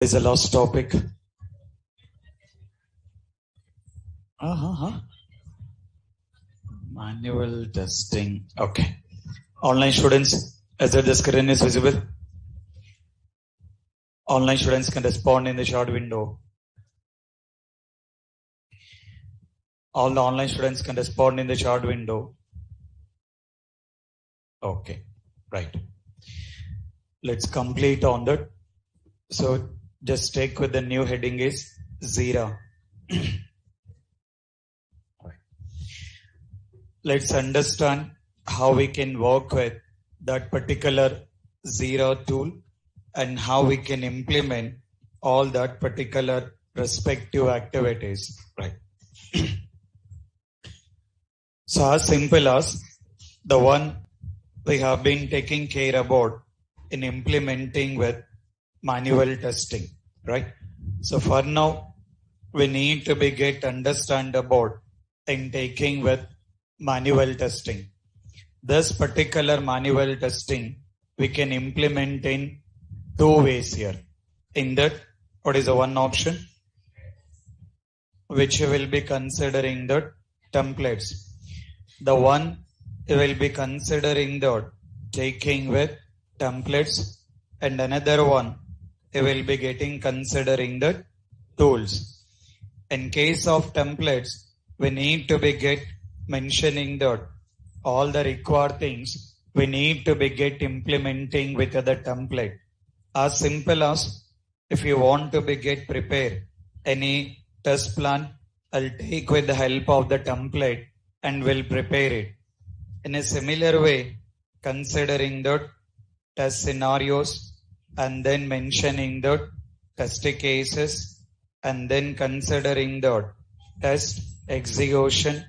Is the last topic. Manual testing. Okay. Online students, as the screen is visible. Online students can respond in the chat window. All the online students can respond in the chat window. Okay. Right. Let's complete on that. So just take with the new heading is Jira. Let's understand how we can work with that particular Jira tool and how we can implement all that particular respective activities. Right. So as simple as the one we have been taking care about in implementing with manual testing, right? So for now, we need to get understand about in taking with manual testing. This particular manual testing we can implement in two ways here. In that, what is the one option? Which you will be considering the templates. The one you will be considering the taking with templates, and another one you will be getting considering the tools. In case of templates, we need to get mentioning that all the required things we need to get implementing with the template. As simple as if you want to get prepare any test plan, I'll take with the help of the template and will prepare it. In a similar way, considering the test scenarios and then mentioning the test cases and then considering the test execution,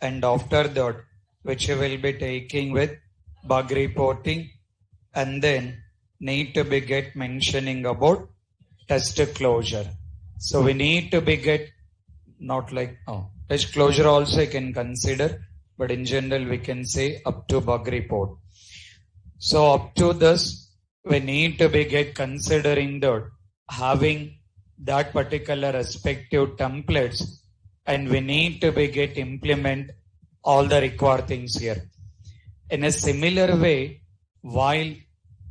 and after that which you will be taking with bug reporting, and then need to get mentioning about test closure. So we need to get not like test closure also you can consider, but in general we can say up to bug report. So up to this we need to get considering that having that particular respective templates, and we need to get implement all the required things here. In a similar way, while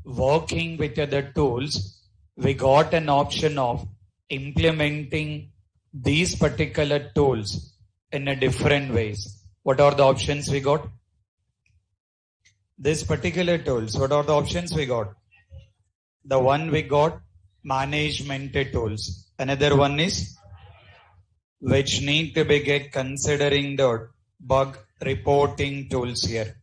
working with other tools, we got an option of implementing these particular tools in a different ways. What are the options we got? These particular tools, what are the options we got? The one we got, management tools. Another one is which need to get considering the bug reporting tools here.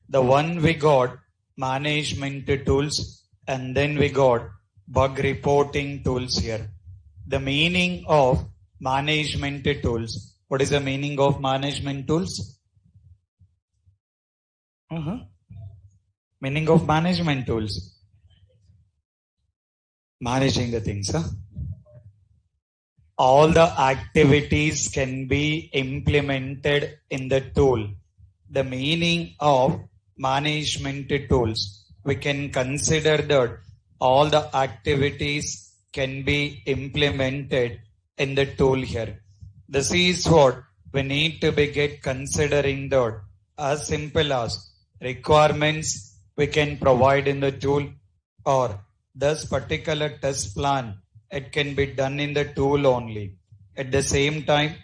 The one we got, management tools, and then we got bug reporting tools here. The meaning of management tools. What is the meaning of management tools? Meaning of management tools. Managing the things, all the activities can be implemented in the tool. The meaning of management tools, we can consider that all the activities can be implemented in the tool here. This is what we need to get considering that as simple as requirements we can provide in the tool, or this particular test plan, it can be done in the tool only. At the same time,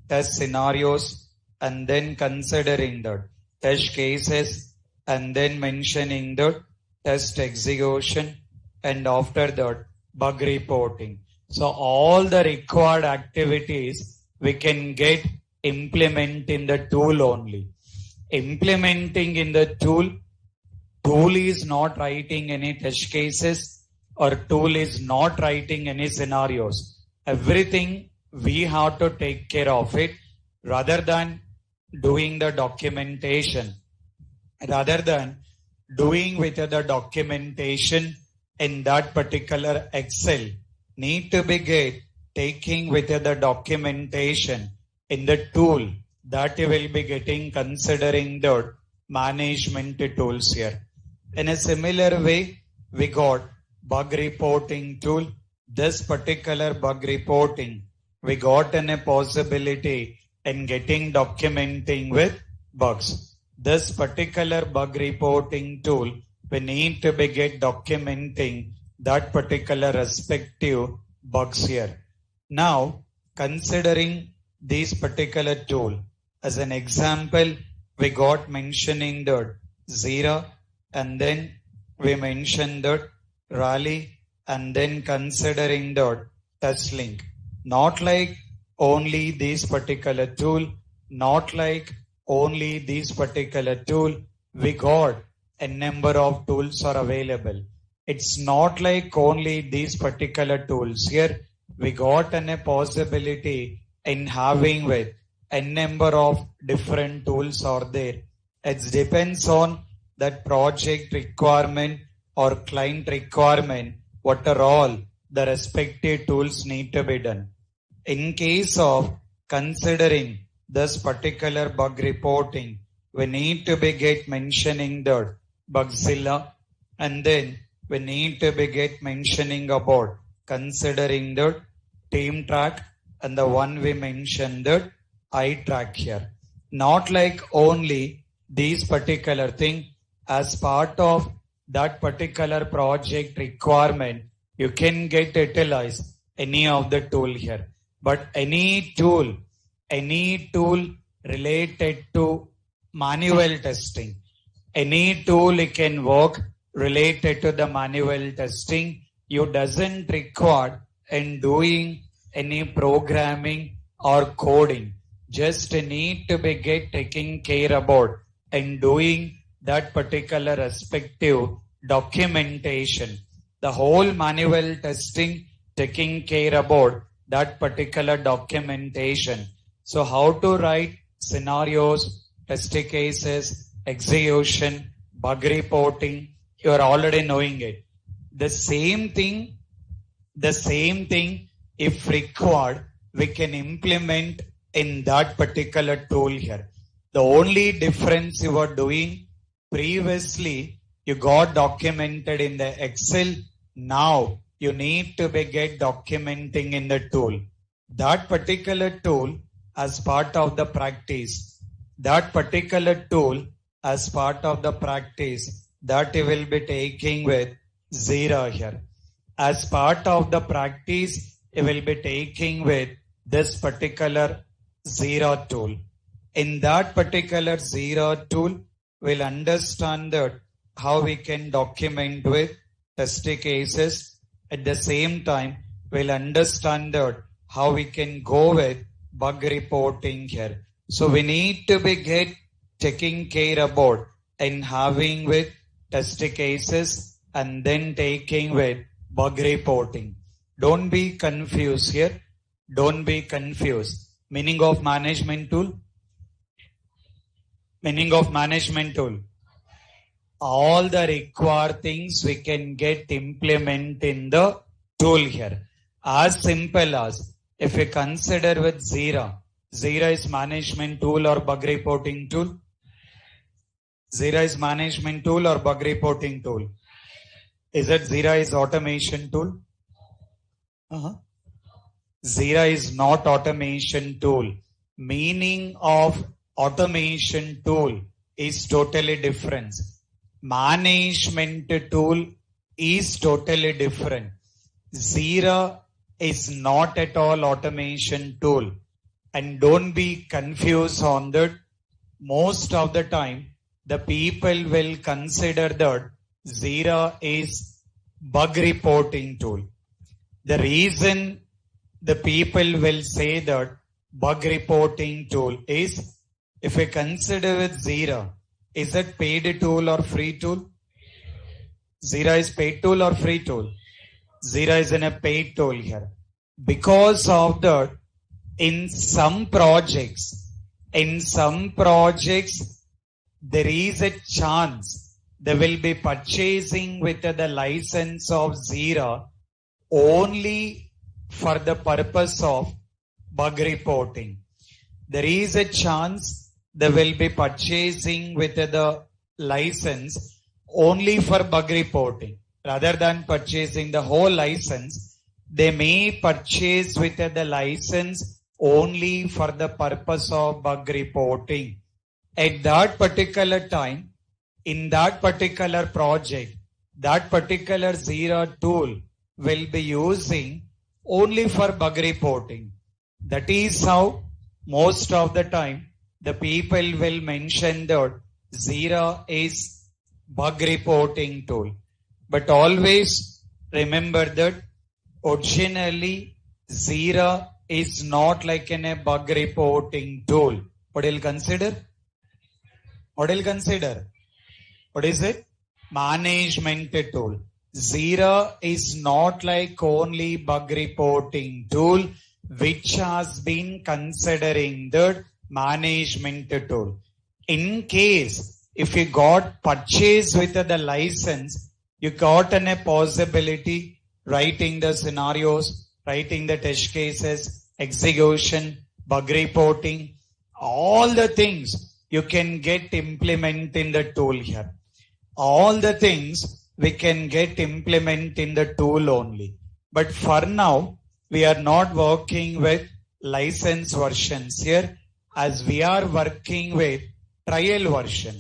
test scenarios and then considering the test cases and then mentioning the test execution, and after that bug reporting. So all the required activities we can get implement in the tool only. Implementing in the tool is not writing any test cases, or tool is not writing any scenarios. Everything we have to take care of it, rather than doing the documentation. Rather than doing with the documentation in that particular Excel, need to get taking with the documentation in the tool that you will be getting considering the management tools here. In a similar way, we got bug reporting tool this particular bug reporting, we got a possibility in getting documenting with bugs. This particular bug reporting tool, we need to be get documenting that particular respective bugs here. Now, considering this particular tool, as an example, we got mentioning the Jira, and then we mentioned that Rally, and then considering the touch link. Not like only this particular tool, not like only this particular tool, we got a number of tools are available. It's not like only these particular tools here. We got a possibility in having with a number of different tools are there. It depends on that project requirement or client requirement, what are all the respective tools need to be done. In case of considering this particular bug reporting, we need to be get mentioning the Bugzilla, and then we need to be get mentioning about considering the team track, and the one we mentioned that I track here. Not like only these particular thing, as part of that particular project requirement, you can get utilize any of the tool here. But any tool related to manual testing, any tool it can work related to the manual testing. You doesn't require in doing any programming or coding. Just need to be get taken care about in doing that particular respective documentation. The whole manual testing taking care about that particular documentation. So how to write scenarios, test cases, execution, bug reporting, you are already knowing it. The same thing, if required, we can implement in that particular tool here. The only difference you are doing, previously you got documented in the Excel, now you need to be get documenting in the tool. That particular tool as part of the practice, that you will be taking with Jira here. As part of the practice, you will be taking with this particular Jira tool. In that particular Jira tool, we'll understand that how we can document with test cases. At the same time, we'll understand that how we can go with bug reporting here. So we need to be get taking care about in having with test cases and then taking with bug reporting. Don't be confused here. Don't be confused. Meaning of management tool. Meaning of management tool. All the required things we can get implement in the tool here. As simple as if we consider with Jira, Jira is management tool or bug reporting tool. Jira is management tool or bug reporting tool. Is it Jira is automation tool? Jira is not automation tool. Meaning of automation tool is totally different. Management tool is totally different. Jira is not at all automation tool. And don't be confused on that. Most of the time, the people will consider that Jira is bug reporting tool. The reason the people will say that bug reporting tool is, if we consider with Jira, is it paid tool or free tool? Jira is paid tool or free tool? Jira is in a paid tool here. Because of that, in some projects, there is a chance they will be purchasing with the license of Jira only for the purpose of bug reporting. There is a chance they will be purchasing with the license only for bug reporting. Rather than purchasing the whole license, they may purchase with the license only for the purpose of bug reporting. At that particular time, in that particular project, that particular Jira tool will be using only for bug reporting. That is how most of the time the people will mention that Jira is bug reporting tool. But always remember that originally Jira is not like a bug reporting tool. What will consider? What will consider? What is it? Management tool. Jira is not like only bug reporting tool, which has been considering the management tool. In case if you got purchased with the license, you got a possibility writing the scenarios, writing the test cases, execution, bug reporting, all the things you can get implement in the tool here. All the things we can get implement in the tool only. But for now, we are not working with license versions here, as we are working with trial version.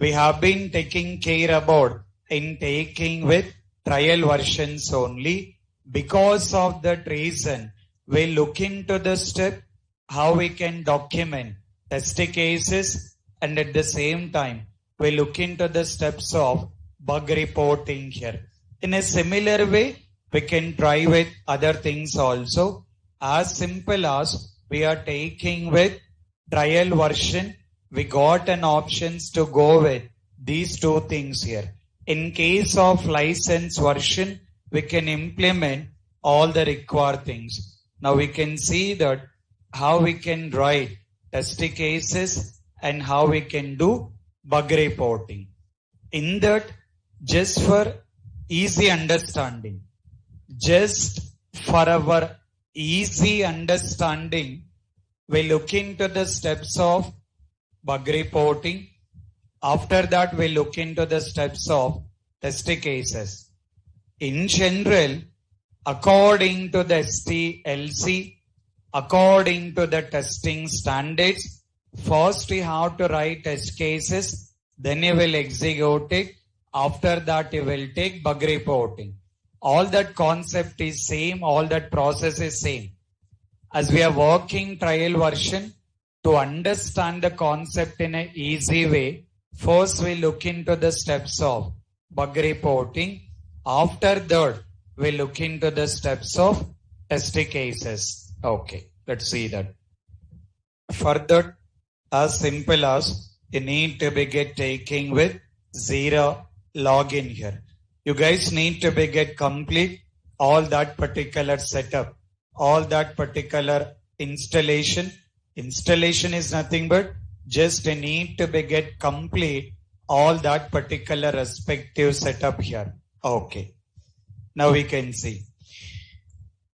We have been taking care about in taking with trial versions only. Because of that reason, we look into the step how we can document test cases, and at the same time we look into the steps of bug reporting here. In a similar way, we can try with other things also. As simple as we are taking with trial version, we got an options to go with these two things here. In case of license version, we can implement all the required things. Now we can see that how we can write test cases and how we can do bug reporting. In that, just for easy understanding, just for our easy understanding, we look into the steps of bug reporting. After that, we look into the steps of test cases. In general, according to the STLC, according to the testing standards, first we have to write test cases, then you will execute it. After that, you will take bug reporting. All that concept is same, all that process is same. As we are working trial version, to understand the concept in an easy way, first we look into the steps of bug reporting. After that, we look into the steps of test cases. Okay, let's see that. Further, as simple as you need to be get taking with Jira login here. You guys need to be get complete all that particular setup, all that particular installation. Installation is nothing but just you need to be get complete all that particular respective setup here. Okay. Now we can see.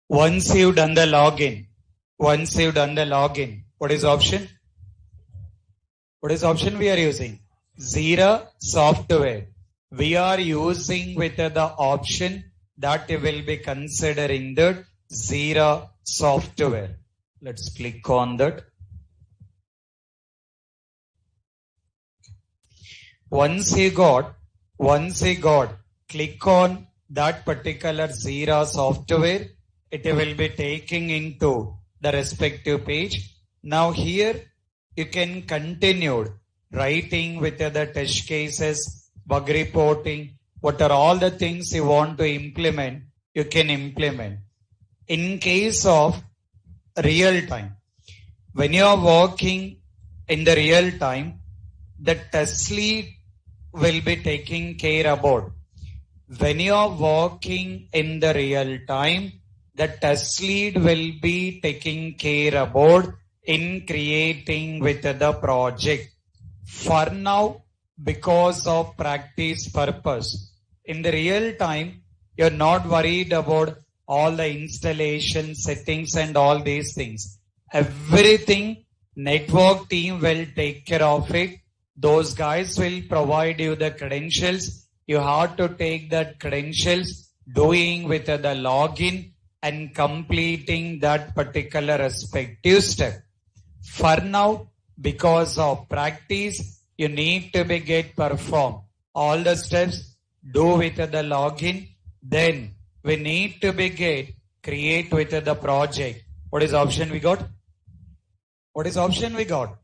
Once you've done the login, what is option? What is option we are using? Jira software. We are using with the option that will be considering the Jira software. Let's click on that. Once you got, click on that particular Jira software. It will be taking into the respective page. Now here you can continue writing with the test cases, bug reporting, what are all the things you want to implement, you can implement. In case of real time, when you are working in the real time, the test lead will be taking care about. When you are working in the real time, the test lead will be taking care about in creating with the project. For now, because of practice purpose, in the real time, you're not worried about all the installation settings and all these things. Everything network team will take care of it. Those guys will provide you the credentials. You have to take that credentials, doing with the login, and completing that particular respective step. For now, because of practice, you need to be get perform all the steps, do with the login. Then we need to be get create with the project. What is option we got? What is option we got?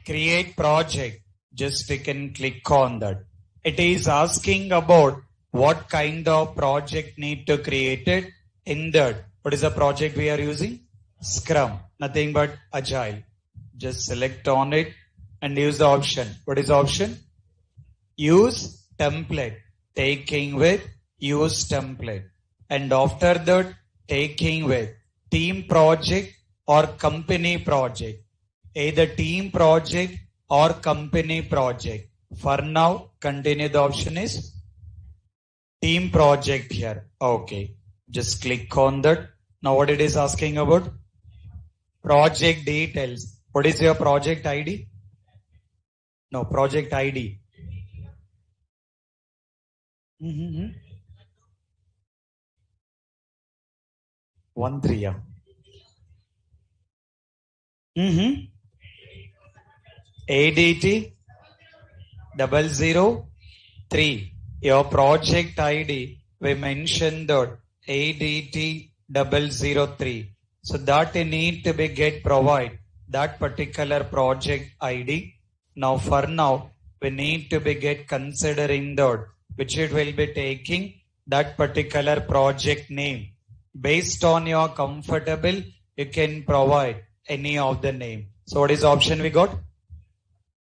Create project. Just we can click on that. It is asking about what kind of project need to create it in that. What is the project we are using? Scrum. Nothing but Agile. Just select on it and use the option. What is the option? Use template. Taking with use template. And after that, taking with team project or company project. Either team project or company project. For now, continue. The option is team project here. Okay. Just click on that. Now what it is asking about? Project details. What is your project ID? No, project ID. 13, yeah. ADT 003. Your project ID, we mentioned that ADT 003. So that you need to be get provide that particular project ID. Now for now, we need to be get considering that which it will be taking that particular project name. Based on your comfortable, you can provide any of the name. So what is option we got?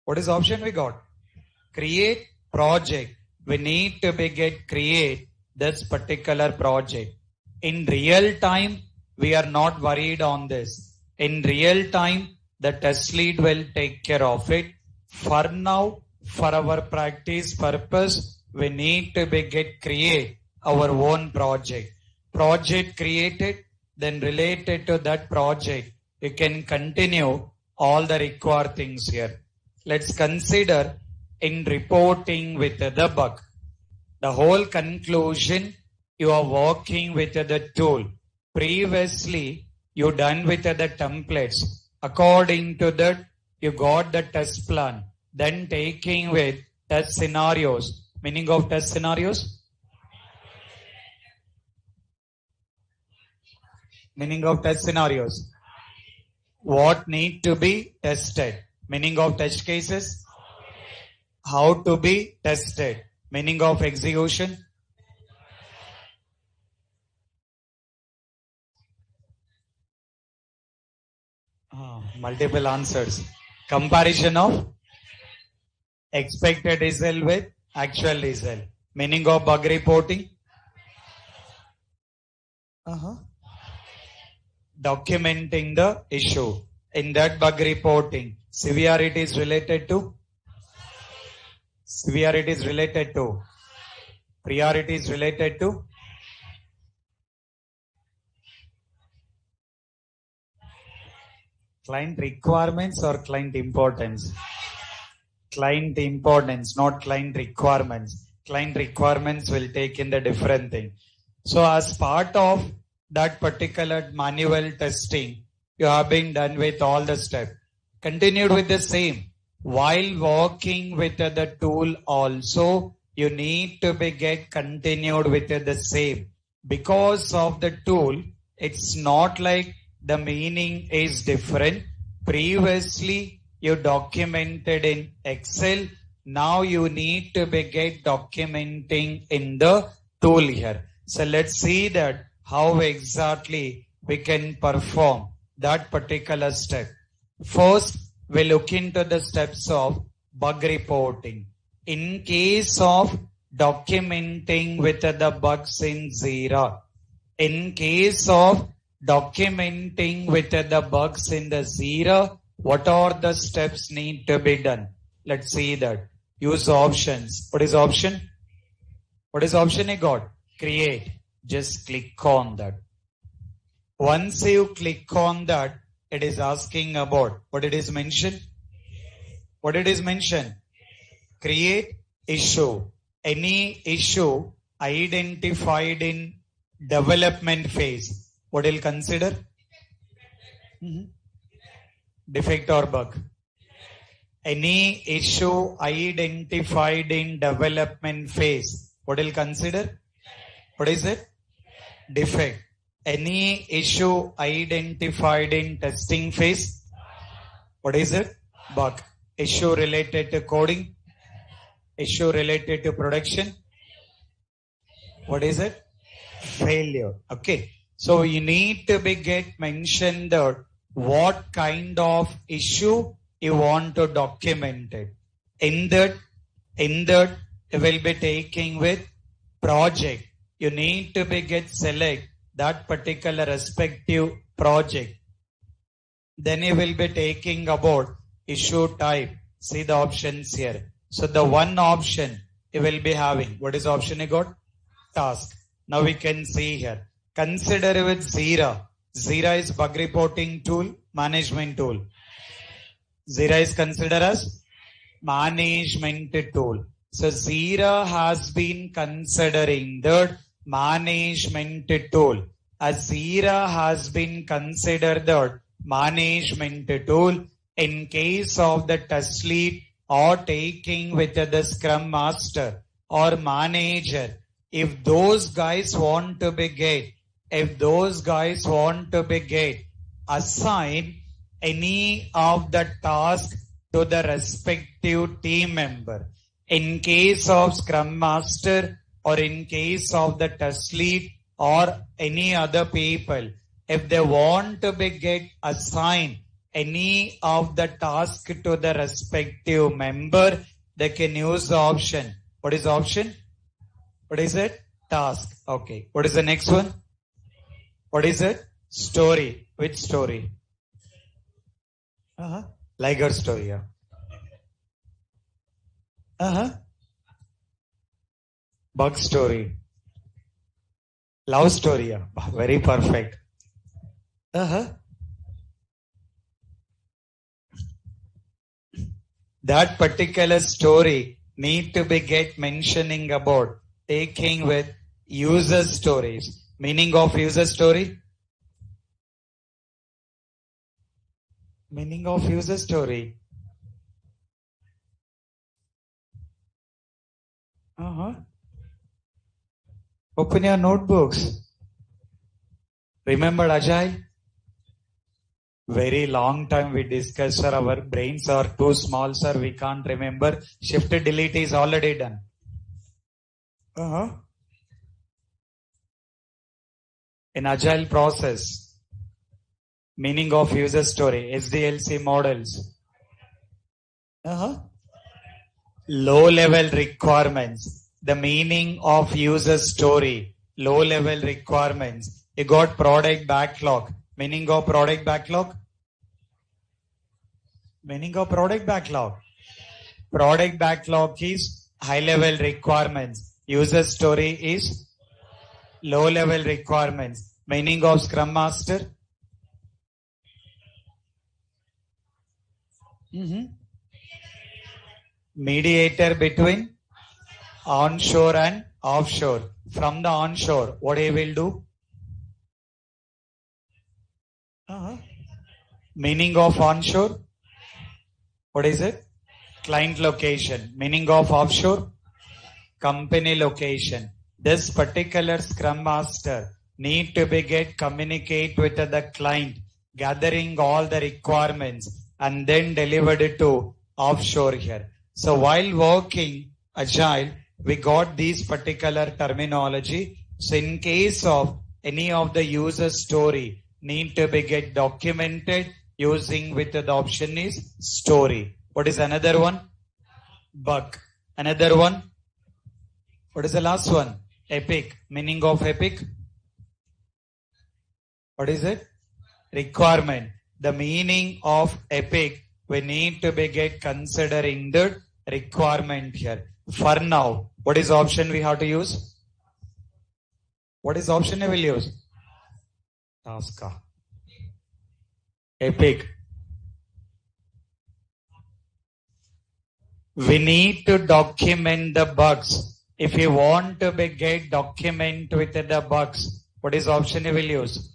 What is option we got? Create project. We need to be get create this particular project. In real time, we are not worried on this. In real time, the test lead will take care of it. For now, for our practice purpose, we need to be get create our own project. Project created, then related to that project, you can continue all the required things here. Let's consider in reporting with the bug. The whole conclusion, you are working with the tool. Previously, you done with the templates. According to that, you got the test plan. Then taking with test scenarios. Meaning of test scenarios? Meaning of test scenarios. What need to be tested? Meaning of test cases? How to be tested? Meaning of execution? Multiple answers. Comparison of expected result with actual result. Meaning of bug reporting? Documenting the issue. In that bug reporting, severity is related to? Severity is related to? Priority is related to? Client requirements or client importance? Client importance, not client requirements. Client requirements will take in the different thing. So as part of that particular manual testing, you have been done with all the steps. Continued with the same. While working with the tool also, you need to be get continued with the same. Because of the tool, it's not like the meaning is different. Previously, you documented in Excel. Now you need to be get documenting in the tool here. So let's see that how exactly we can perform that particular step. First, we look into the steps of bug reporting. In case of documenting with the bugs in Jira, in case of documenting with the bugs in the Jira, what are the steps need to be done? Let's see that. Use options. What is option? What is option you got? Create. Just click on that. Once you click on that, it is asking about what it is mentioned. What it is mentioned? Create issue. Any issue identified in development phase. What will consider? Defect or bug. Any issue identified in development phase. What will consider? What is it? Defect. Any issue identified in testing phase. What is it? Bug. Issue related to coding. Issue related to production. What is it? Failure. Okay. So you need to get mentioned that what kind of issue you want to document it. In that you will be taking with project. You need to select that particular respective project. Then you will be taking about issue type. See the options here. So the one option you will be having. What is the option you got? Task. Now we can see here. Consider with Jira. Jira is bug reporting tool, management tool. Jira is considered as management tool. So Jira has been considering the management tool. As Jira has been considered the management tool in case of the test lead or taking with the scrum master or manager. If those guys want to be assign any of the task to the respective team member. In case of scrum master or in case of the test lead or any other people, if they want to assigned any of the task to the respective member, they can use the option. What is the option? What is it? Task. Okay. What is the next one? What is it? Story. Which story? Liger story. Yeah. Bug story. Love story. Yeah. Very perfect. That particular story need to be mentioning about taking with user stories. Meaning of user story? Meaning of user story. Open your notebooks. Remember Agile? Very long time we discussed, sir. Our brains are too small, sir. We can't remember. Shift delete is already done. In Agile process, meaning of user story, SDLC models. Low level requirements, the meaning of user story, low level requirements. You got product backlog, meaning of product backlog. Meaning of product backlog. Product backlog is high level requirements. User story is low level requirements. Meaning of Scrum Master. Mediator between onshore and offshore. From the onshore, what he will do? Meaning of onshore. What is it? Client location. Meaning of offshore? Company location. This particular Scrum Master need to communicate with the client, gathering all the requirements and then delivered it to offshore here. So while working Agile, we got these particular terminology. So in case of any of the user story need to documented using with the option is story. What is another one? Bug. Another one. What is the last one? Epic. Meaning of epic? What is it? Requirement. The meaning of epic, we need to considering the requirement here. For now, what is option we have to use? What is option we will use? Task. Epic. We need to document the bugs. If you want to document with the bugs, what is option you will use?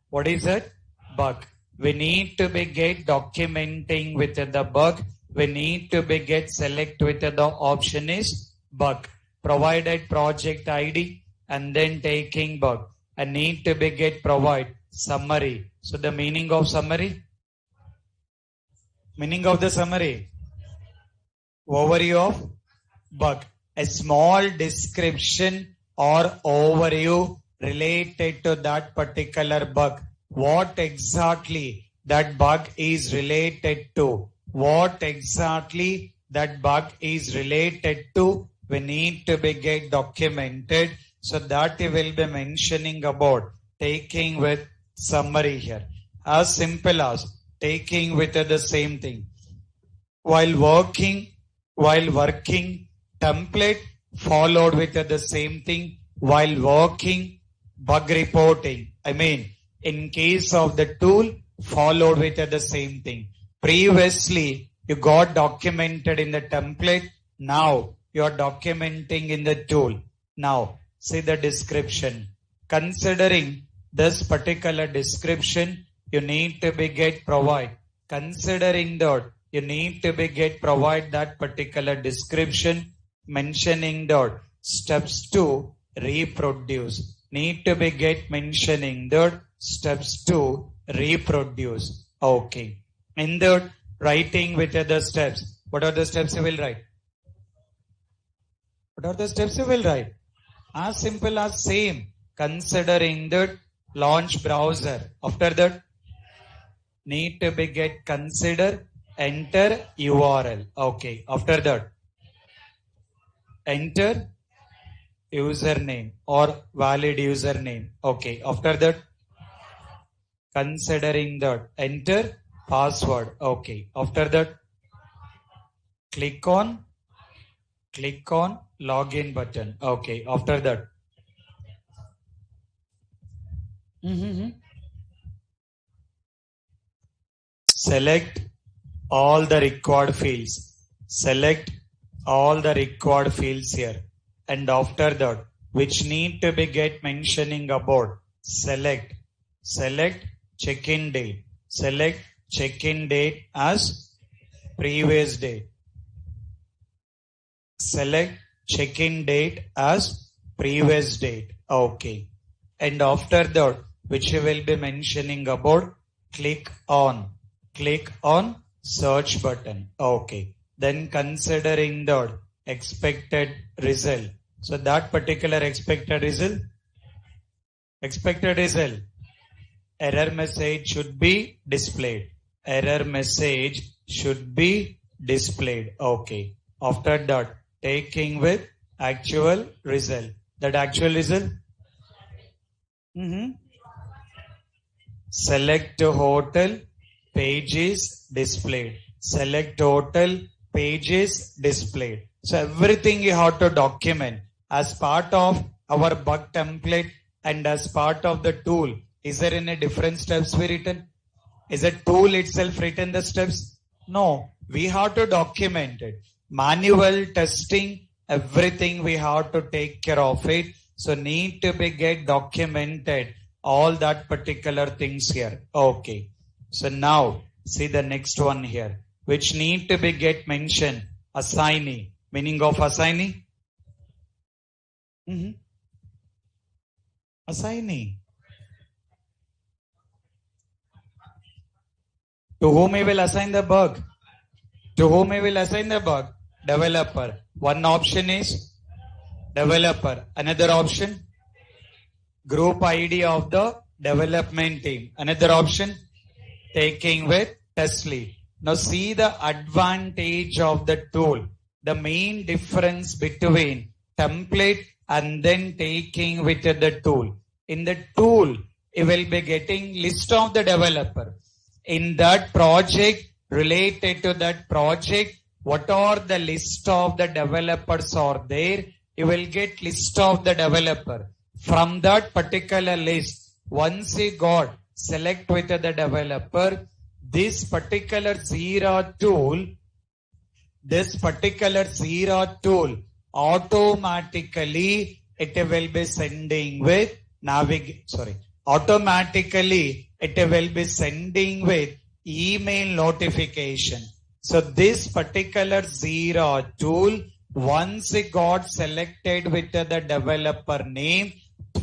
What is it? Bug. We need to be get documenting with the bug. We need to be get select with the option is bug. Provided project ID and then taking bug. And need to be get provide summary. So the meaning of summary? Meaning of the summary? Overview of bug. A small description or overview related to that particular bug. What exactly that bug is related to? What exactly that bug is related to? We need to be get documented. So that we will be mentioning about taking with summary here. As simple as taking with the same thing. While working, template followed with the same thing. While working, bug reporting. In case of the tool, followed with the same thing. Previously, you got documented in the template. Now, you are documenting in the tool. Now, see the description. Considering this particular description, you need to be get provide. Considering that, you need to be get provide that particular description, mentioning that steps to reproduce. Need to be get mentioning that steps to reproduce. Okay. In that, writing with the steps. What are the steps you will write? What are the steps you will write? As simple as same. Considering that launch browser. After that, need to be get consider, enter URL. Okay. After that, enter username or valid username. Okay. After that, considering that, enter password. Okay. After that, click on login button. Okay. After that, select all the required fields. Select all the required fields here. And after that, which need to be get mentioning about select check-in date. Select check-in date as previous date. Select check-in date as previous date. Okay. And after that, which you will be mentioning about click on search button. Okay. Then considering the expected result. So that particular expected result, error message should be displayed. Error message should be displayed. Okay. After that, taking with actual result. That actual result? Select hotel, pages displayed. Select hotel, pages displayed. So everything you have to document as part of our bug template and as part of the tool. Is there any different steps we written? Is the tool itself written the steps? No, we have to document it. Manual testing, everything we have to take care of it. So need to be get documented all that particular things here. Okay. So now see the next one here, which need to be get mentioned. Assignee. Meaning of assignee? Assignee. To whom he will assign the bug? To whom he will assign the bug? Developer. One option is developer. Another option? Group ID of the development team. Another option? Taking with test lead. Now see the advantage of the tool. The main difference between template and then taking with the tool. In the tool, you will be getting list of the developer. In that project, related to that project, what are the list of the developers are there? You will get list of the developer. From that particular list, once you got select with the developer, this particular Jira tool, automatically it will be sending with automatically it will be sending with email notification. So this particular Jira tool, once it got selected with the developer name,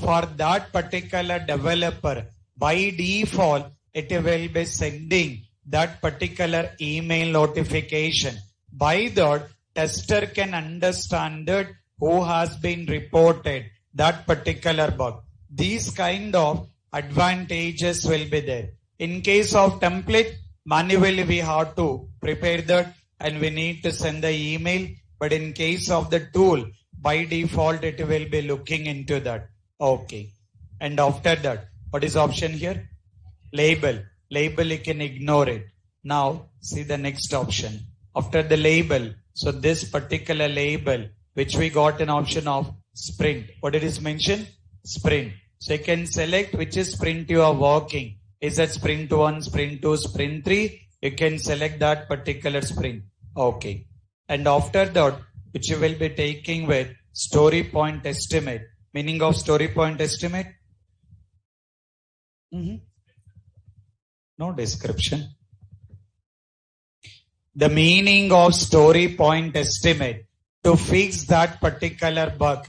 for that particular developer, by default, it will be sending that particular email notification. By that, tester can understand that who has been reported that particular bug. These kind of advantages will be there. In case of template, manually we have to prepare that and we need to send the email. But in case of the tool, by default, it will be looking into that. Okay. And after that, what is option here? Label. Label, you can ignore it. Now, see the next option. After the label, so this particular label, which we got an option of sprint. What it is mentioned? Sprint. So you can select which is sprint you are working. Is that sprint 1, sprint 2, sprint 3? You can select that particular sprint. Okay. And after that, which you will be taking with story point estimate. Meaning of story point estimate? No description. The meaning of story point estimate, to fix that particular bug,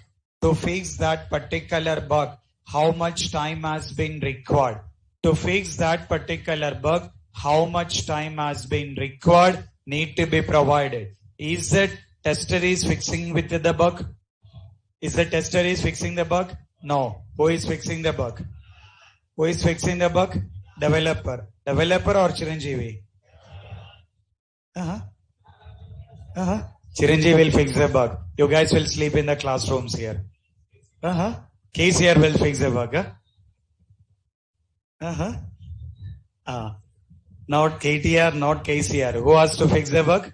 how much time has been required? To fix that particular bug, how much time has been required need to be provided. Is that tester is fixing with the bug? Is the tester is fixing the bug? No. Who is fixing the bug? Who is fixing the bug? Developer. Developer or Chiranjeevi? Chiranjeevi will fix the bug. You guys will sleep in the classrooms here. KCR will fix the bug. Not KTR, not KCR. Who has to fix the bug?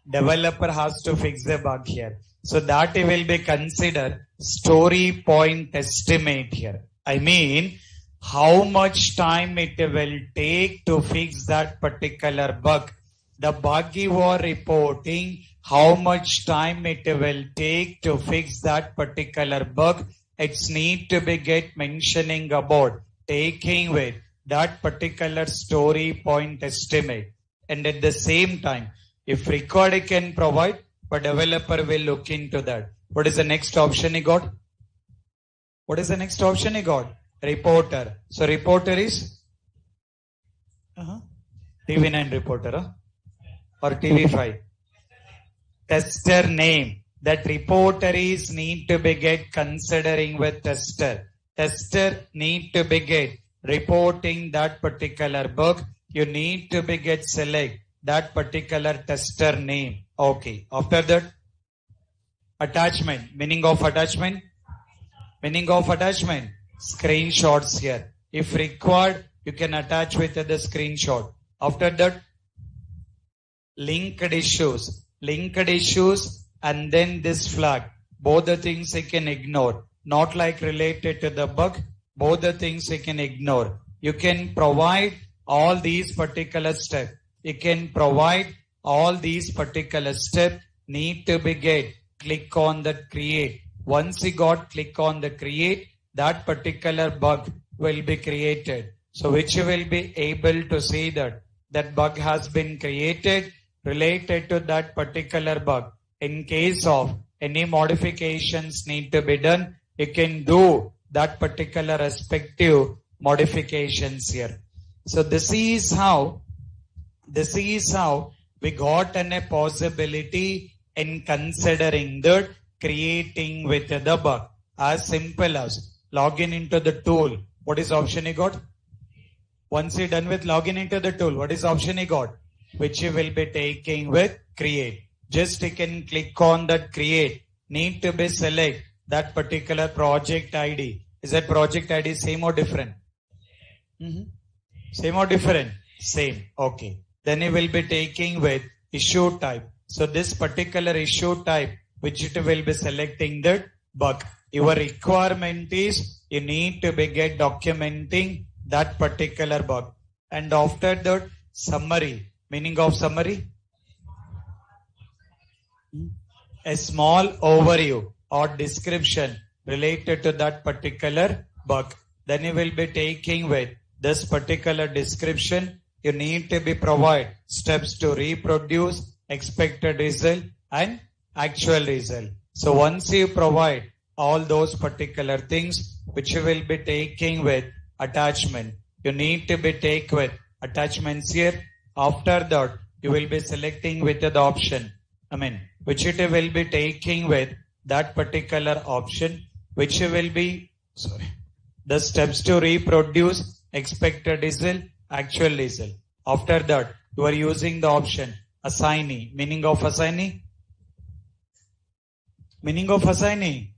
Developer has to fix the bug here. So that will be considered story point estimate here. I mean, how much time it will take to fix that particular bug. The bug you are reporting, how much time it will take to fix that particular bug. It's need to be get mentioning about taking with that particular story point estimate. And at the same time, if required, can provide, but developer will look into that. What is the next option he got? What is the next option he got? Reporter. So reporter is TV9 reporter or TV5. Tester name. That reporter is need to be get considering with tester. Tester need to be get reporting that particular bug. You need to be get select that particular tester name. Okay. After that, attachment. Meaning of attachment? Meaning of attachment? Screenshots here. If required, you can attach with the screenshot. After that, linked issues. Linked issues and then this flag. Both the things you can ignore. Not like related to the bug. Both the things you can ignore. You can provide all these particular steps. You can provide all these particular steps need to be get. Click on the create. Once you got click on the create, that particular bug will be created. So which you will be able to see that that bug has been created related to that particular bug. In case of any modifications need to be done, you can do that particular respective modifications here. So this is how we got a possibility in considering that creating with the bug. As simple as login into the tool. What is option you got? Once you're done with login into the tool, what is option you got? Which you will be taking with create. Just you can click on that create. Need to be select that particular project ID. Is that project ID same or different? Same or different? Same. Okay. Then you will be taking with issue type. So this particular issue type, which it will be selecting that bug. Your requirement is you need to be get documenting that particular bug. And after that, summary. Meaning of summary? A small overview or description related to that particular bug. Then you will be taking with this particular description. You need to be provide steps to reproduce expected result and actual result. So once you provide all those particular things which you will be taking with attachment, you need to be take with attachments here. After that, you will be selecting with the option, which it will be taking with that particular option, which will be, the steps to reproduce expected result, actual result. After that, you are using the option assignee. Meaning of assignee? Meaning of assignee?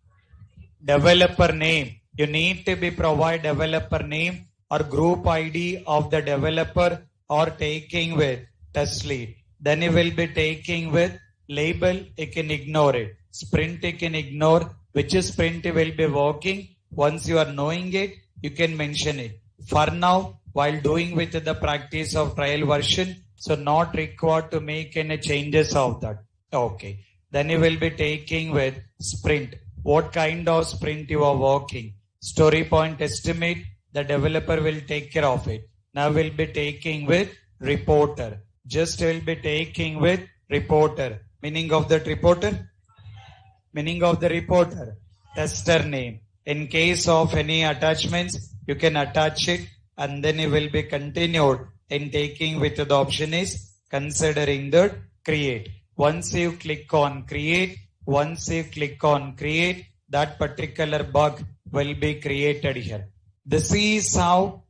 Developer name. You need to be provide developer name or group ID of the developer or taking with test lead. Then you will be taking with label. You can ignore it. Sprint you can ignore. Which sprint you will be working. Once you are knowing it, you can mention it. For now, while doing with the practice of trial version, so not required to make any changes of that. Okay. Then you will be taking with sprint. What kind of sprint you are working? Story point estimate. The developer will take care of it. Now we'll be taking with reporter. Just will be taking with reporter. Meaning of that reporter? Meaning of the reporter? Tester name. In case of any attachments, you can attach it and then it will be continued in taking with the option is considering the create. Once you click on create, that particular bug will be created here. This is how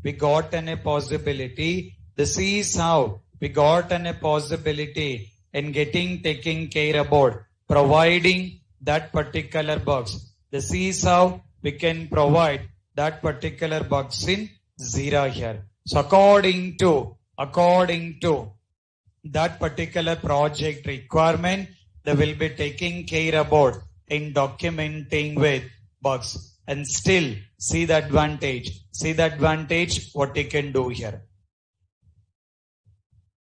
we got a possibility. This is how we got a possibility in taking care about providing that particular bugs. This is how we can provide that particular bugs in Jira here. So according to that particular project requirement, they will be taking care about in documenting with bugs. And still see the advantage. What you can do here.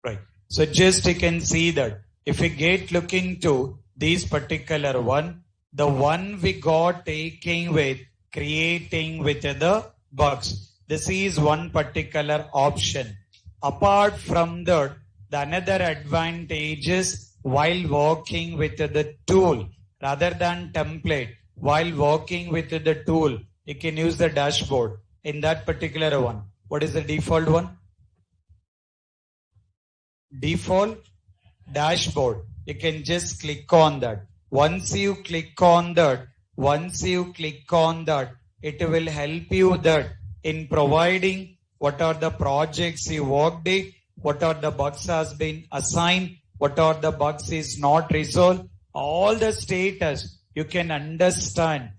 Right. So just you can see that if we get looking to these particular one, the one we got taking with creating with the bugs. This is one particular option. Apart from that, the another advantage is while working with the tool rather than template, while working with the tool, you can use the dashboard in that particular one. What is the default one? Default dashboard. You can just click on that. Once you click on that, it will help you that in providing what are the projects you worked in, what are the bugs has been assigned, what are the bugs is not resolved, all the status you can understand.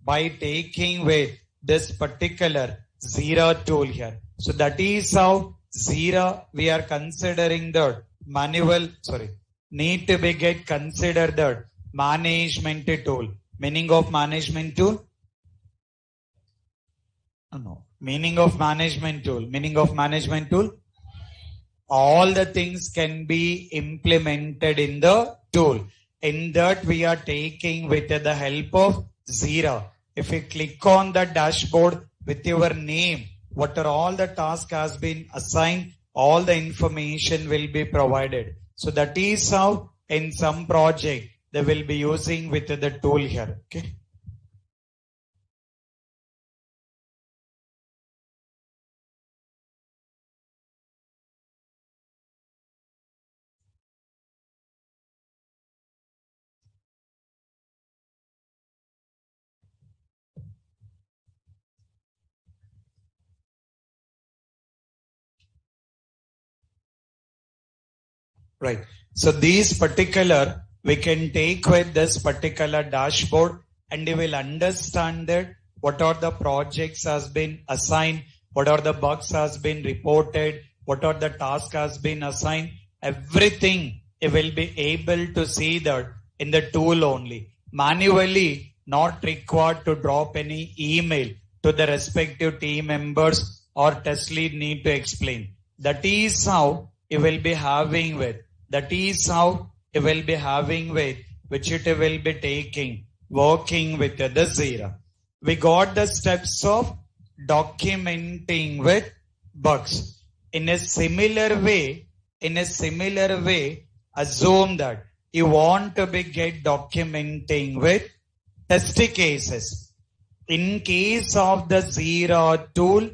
By taking with this particular Jira tool here. So that is how Jira we are considering the need to be get considered the management tool. Meaning of management tool? No. Meaning of management tool? All the things can be implemented in the tool. In that we are taking with the help of Jira. If you click on the dashboard with your name, what are all the tasks has been assigned, all the information will be provided. So that is how in some project they will be using with the tool here. Okay. Right. So these particular, we can take with this particular dashboard and you will understand that what are the projects has been assigned, what are the bugs has been reported, what are the tasks has been assigned, everything you will be able to see that in the tool only. Manually, not required to drop any email to the respective team members or test lead need to explain. That is how you will be having with. Which it will be taking working with the Jira. We got the steps of documenting with bugs. In a similar way, assume that you want to be get documenting with test cases. In case of the Jira tool,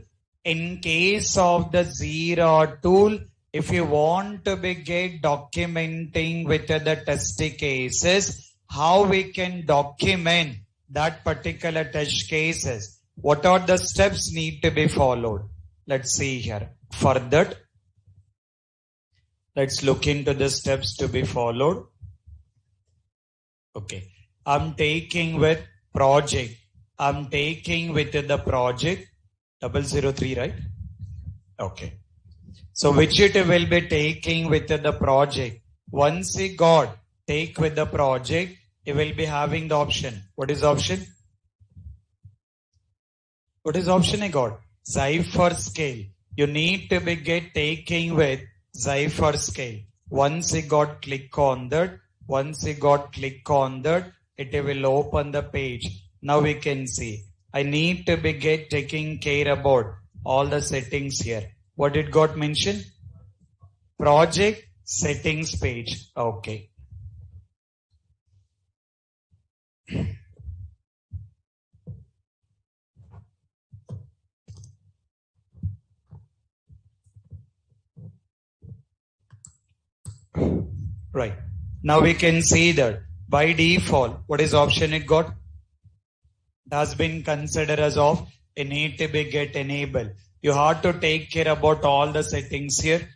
if you want to be get documenting with the test cases, how we can document that particular test cases? What are the steps need to be followed? Let's see here. For that, let's look into the steps to be followed. Okay. I'm taking with project. I'm taking with the project 003, right? Okay. So which it will be taking with the project. Once he got take with the project, he will be having the option. What is option? What is option he got? Cipher scale. You need to be get taking with cipher scale. Once he got click on that, it will open the page. Now we can see. I need to be get taking care about all the settings here. What it got mentioned? Project settings page. Okay. Right. Now we can see that by default, what is option it got? It has been considered as of it need to be get enabled. You have to take care about all the settings here.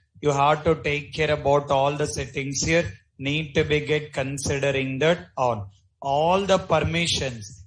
Need to be get considering that on. All the permissions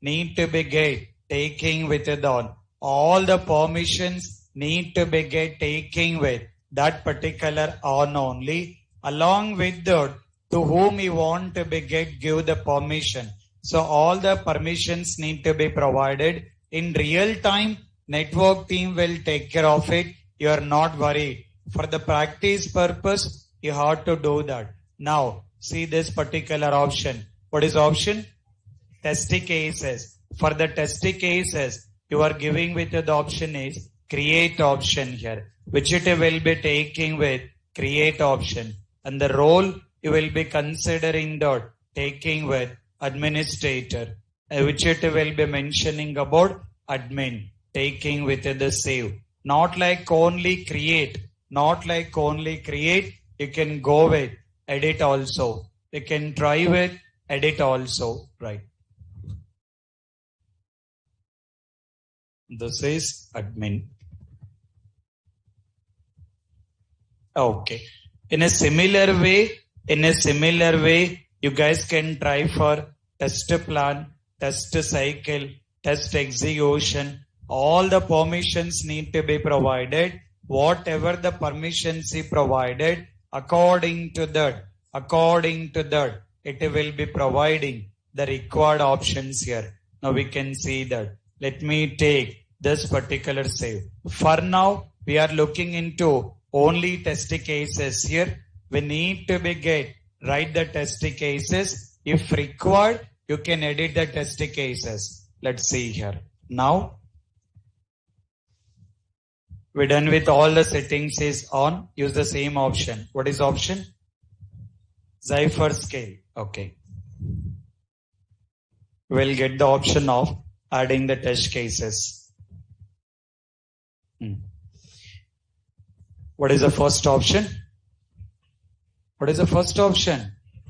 need to be get taking with it on. All the permissions need to be get taking with that particular on only. Along with that, to whom you want to be get give the permission. So all the permissions need to be provided. In real time, network team will take care of it. You are not worried. For the practice purpose, you have to do that. Now, see this particular option. What is option? Test cases. For the test cases, you are giving with the option is create option here, which it will be taking with create option. And the role you will be considering that taking with administrator, which it will be mentioning about admin, taking with the save. Not like only create. You can go with edit also. You can try with edit also. Right. This is admin. Okay. In a similar way, you guys can try for test plan, test cycle, test execution. All the permissions need to be provided. Whatever the permissions he provided, according to that, it will be providing the required options here. Now we can see that. Let me take this particular save. For now, we are looking into only test cases here. We need to be write the test cases. If required, you can edit the test cases. Let's see here. Now, we're done with all the settings is on. Use the same option. What is option? Cipher scale. Okay. We'll get the option of adding the test cases. What is the first option?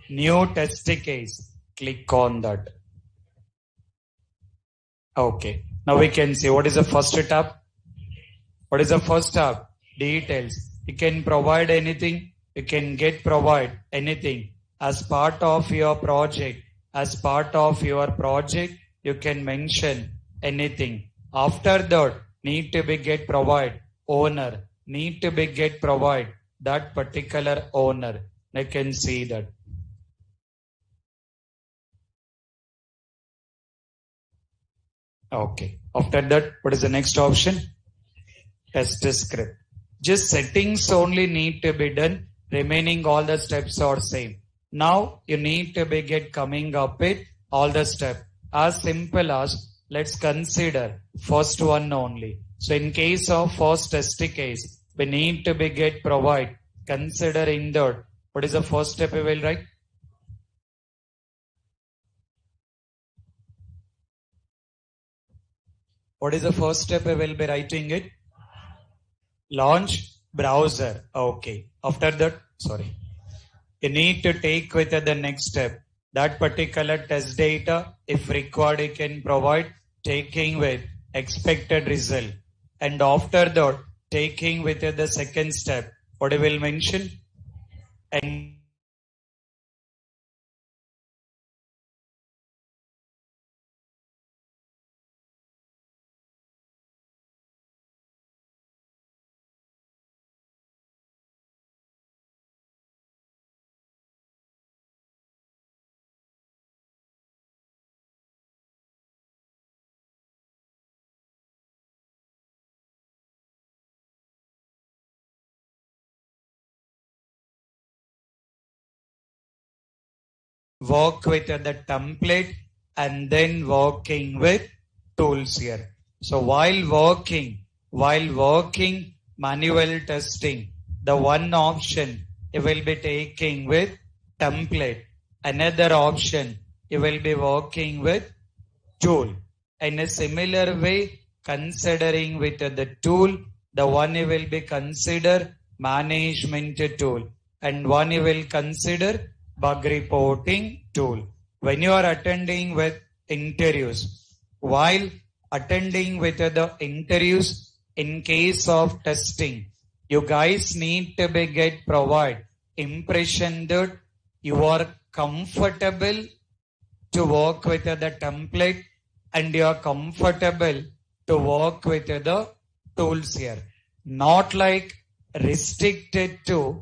New test case. Click on that. Okay. Now we can see what is the first tab. Details. You can provide anything. You can provide anything as part of your project. You can mention anything. After that, need to be provide owner. Provide that particular owner. I can see that. Okay. After that, what is the next option? Test script. Just settings only need to be done. Remaining all the steps are same. Now you need to be get coming up with all the steps. As simple as let's consider first one only. So in case of first test case, we need to be get provide considering that. What is the first step we will write? What is the first step we will be writing it? Launch browser. Okay. After that, sorry. You need to take with the next step. That particular test data, if required, you can provide taking with expected result. And after that, taking with the second step. What I will mention? And work with the template and then working with tools here. So while working manual testing, the one option you will be taking with template. Another option you will be working with tool. In a similar way, considering with the tool, the one you will be consider management tool and one you will consider bug reporting tool. When you are attending with interviews, while attending with the interviews in case of testing, you guys need to be get provide impression that you are comfortable to work with the template and you are comfortable to work with the tools here. Not like restricted to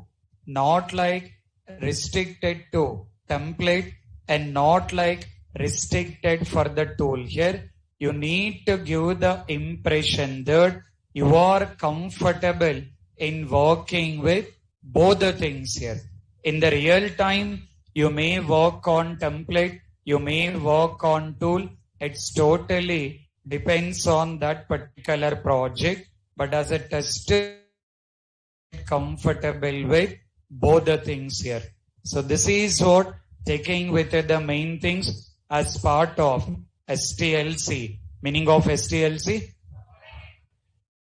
template and not like restricted for the tool here. You need to give the impression that you are comfortable in working with both the things here. In the real time, you may work on template, you may work on tool. It's totally depends on that particular project. But as a tester, comfortable with both the things here. So this is what taking with the main things as part of STLC. Meaning of STLC?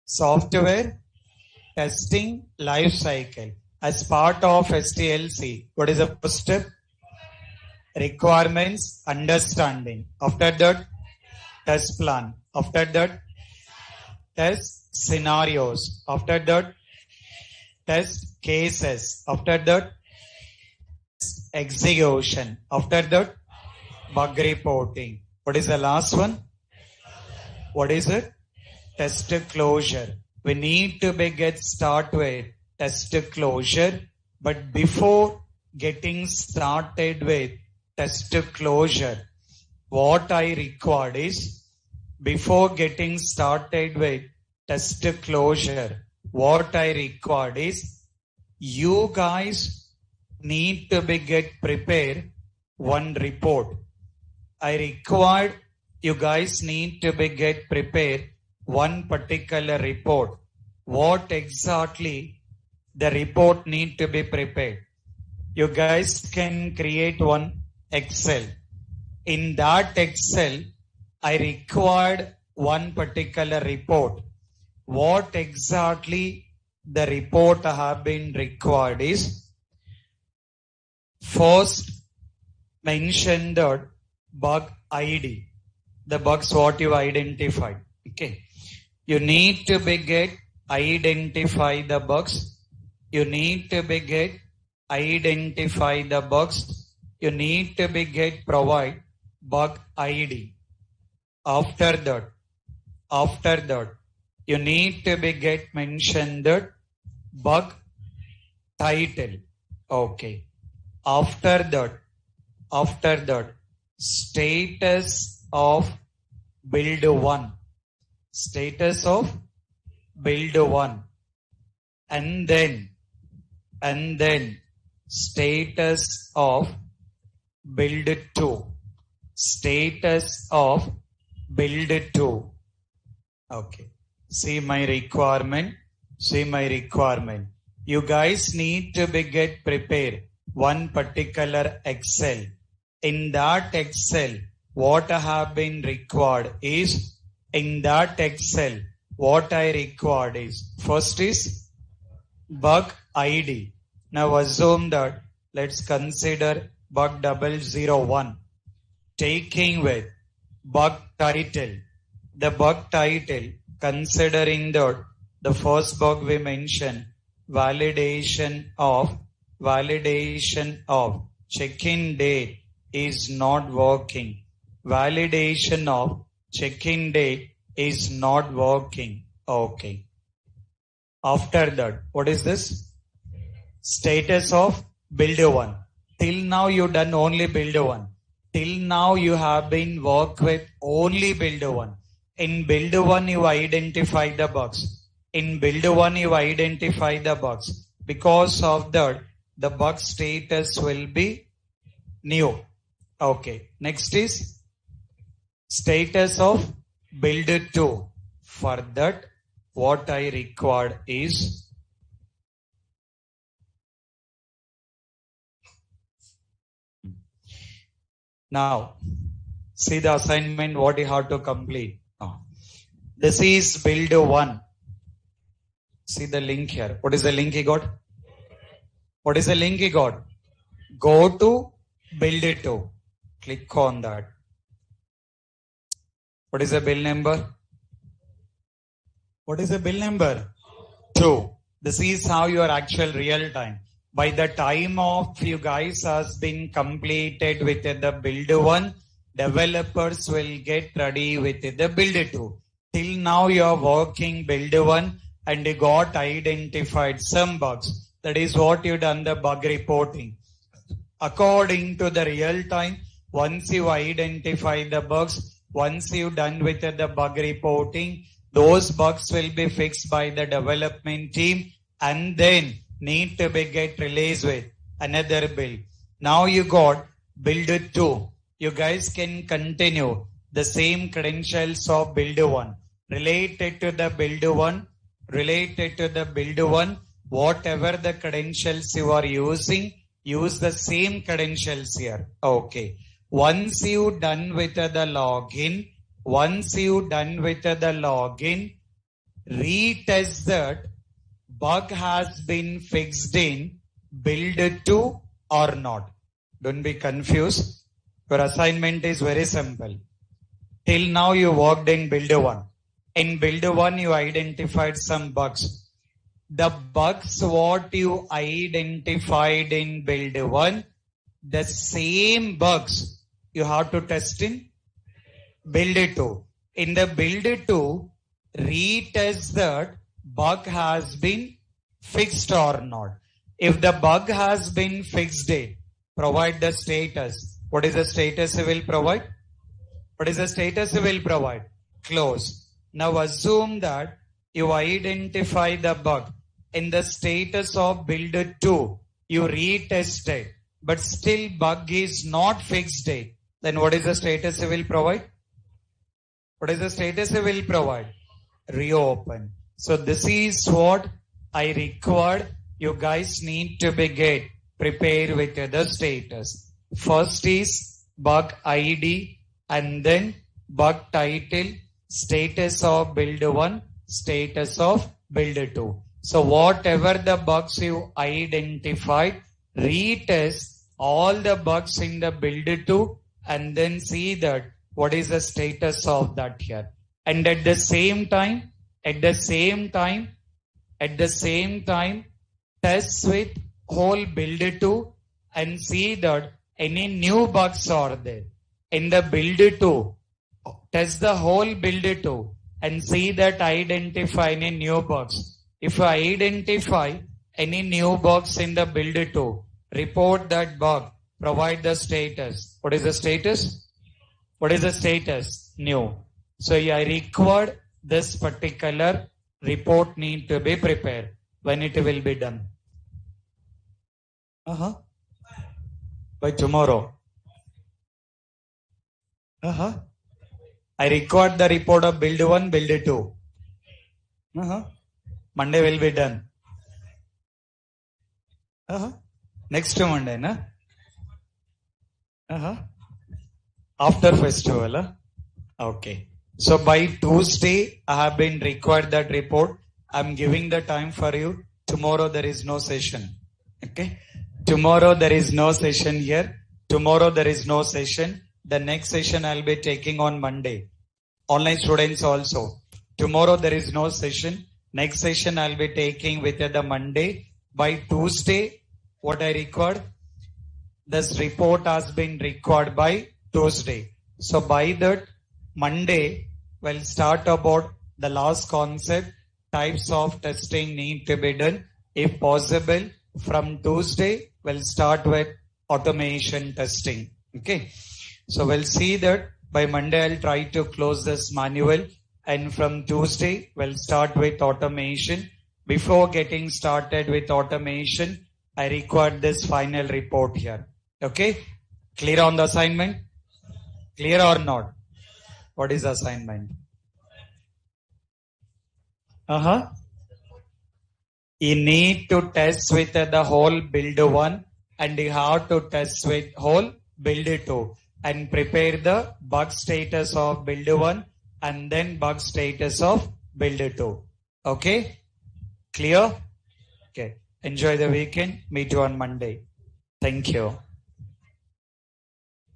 Software testing life cycle. As part of STLC, what is the first step? Requirements understanding. After that, test plan. After that, test scenarios. After that, test cases. After that, execution. After that, bug reporting. What is the last one? What is it? Test closure. We need to get start with test closure. But before getting started with test closure, what I required is, before getting started with test closure, what I required is, you guys need to be get prepared one report. I required you guys need to be get prepared one particular report. What exactly the report need to be prepared? You guys can create one Excel. In that Excel, I required one particular report. What exactly the report have been required is, first mention the bug ID. The bugs what you identified. Okay. You need to be get identify the bugs. You need to be get identify the bugs. You need to be get provide bug ID. After that, you need to be get mention the bug title. Okay. After that, status of build 1. Status of build 1. And then status of build 2. Status of build 2. Okay. See my requirement. See my requirement. You guys need to get prepared one particular Excel. In that Excel, what I have been required is, in that Excel, what I required is, first is bug ID. Now assume that, let's consider bug 001, taking with bug title. The bug title, considering that the first bug we mentioned, validation of check-in date is not working. Validation of check-in date is not working. Okay. After that, what is this? Status of build 1. Till now you done only build 1. Till now you have been work with only build 1. In build 1 you identify the bugs. In build 1 you identify the bugs. Because of that, the bug status will be new. Okay. Next is status of build 2. For that, what I required is now see the assignment what you have to complete. This is build 1. See the link here. What is the link he got? What is the link he got? Go to build 2. Click on that. What is the bill number? What is the bill number? 2. This is how your actual real time. By the time of you guys has been completed with the build 1, developers will get ready with the build 2. Till now you are working build 1 and you got identified some bugs. That is what you done the bug reporting. According to the real time, once you identify the bugs, once you done with the bug reporting, those bugs will be fixed by the development team and then need to be get released with another build. Now you got build 2. You guys can continue the same credentials of build 1. Related to the build 1, whatever the credentials you are using, use the same credentials here. Okay. Once you done with the login, retest that bug has been fixed in build 2 or not. Don't be confused. Your assignment is very simple. Till now you worked in build 1. In build 1 you identified some bugs. The bugs what you identified in build 1, the same bugs you have to test in build 2. In the build 2, retest that bug has been fixed or not. If the bug has been fixed, provide the status. What is the status you will provide? What is the status you will provide? Close. Now assume that you identify the bug. In the status of build 2, you retested, but still bug is not fixed. Then what is the status you will provide? What is the status you will provide? Reopen. So this is what I required. You guys need to be get prepared with the status. First is bug ID and then bug title, status of build 1, status of build 2. So whatever the bugs you identified, retest all the bugs in the build 2 and then see that what is the status of that here. And at the same time, test with whole build 2 and see that any new bugs are there. In the build 2, test the whole build 2 and see that identify any new bugs. If I identify any new bugs in the build 2, report that bug, provide the status. What is the status? What is the status? New. So I required this particular report need to be prepared. When it will be done? By tomorrow. I record the report of build 1, build 2. Monday will be done. Next Monday, na? After festival, okay. So by Tuesday, I have been required that report. I'm giving the time for you. Tomorrow there is no session. Okay. Tomorrow there is no session here. Tomorrow there is no session. The next session I'll be taking on Monday. Online students also. Tomorrow there is no session. Next session I'll be taking with the Monday. By Tuesday, what I record? This report has been recorded by Tuesday. So by that Monday, we'll start about the last concept, types of testing need to be done. If possible, from Tuesday, we'll start with automation testing. Okay. So we'll see that by Monday, I'll try to close this manual. And from Tuesday, we'll start with automation. Before getting started with automation, I record this final report here. Okay. Clear on the assignment? Clear or not? What is assignment? You need to test with the whole build 1 and you have to test with whole build 2 and prepare the bug status of build 1 and then bug status of build 2. Okay? Clear? Okay. Enjoy the weekend. Meet you on Monday. Thank you.